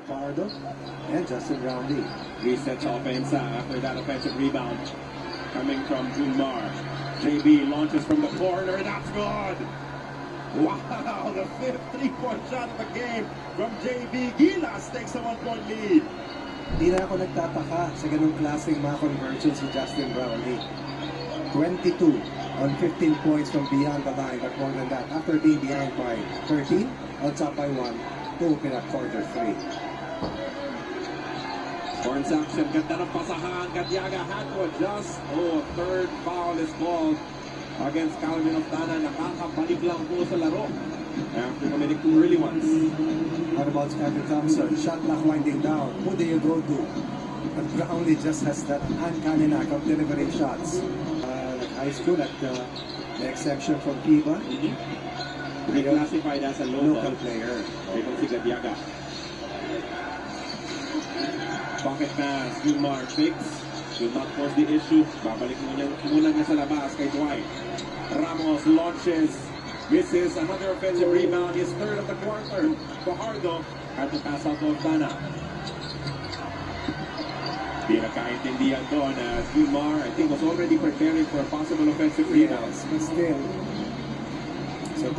Pardo and Justin Roundey. Resets offense after that offensive rebound coming from Junmar. JB launches from the corner. That's good. Wow, the fifth three-point shot of the game from JB. Gilas takes a 1-point lead. Hindi na ako nagtataka sa ganung klaseng mga conversions si Justin Brownlee. 22 on 15 points from beyond the line, but more than that, after being behind by 13, on top by 1, to open up quarter 3. Horns action, ganda ng pasahan. Gadiaga had to adjust. Third foul is called against Calvin Oftana. Nakakabalik lang po sa laro after committing 2 early ones. How about Kevin Thompson? Shot clock winding down. Who do you go to? But Brownlee just has that uncanny knack of delivering shots. Like high school at the exception from Piba. Reclassified as a local player. Itong si Gadiaga. Pocket pass, Junmar fakes. Will not force the issue. Babalik muna niya sa labas kay Dwight. Ramos launches. Misses another offensive rebound. His third of the quarter. Fajardo had to pass out to Oftana. Di nagkaintindihan doon as Junmar, I think, was already preparing for a possible offensive rebound. Yes, but still. So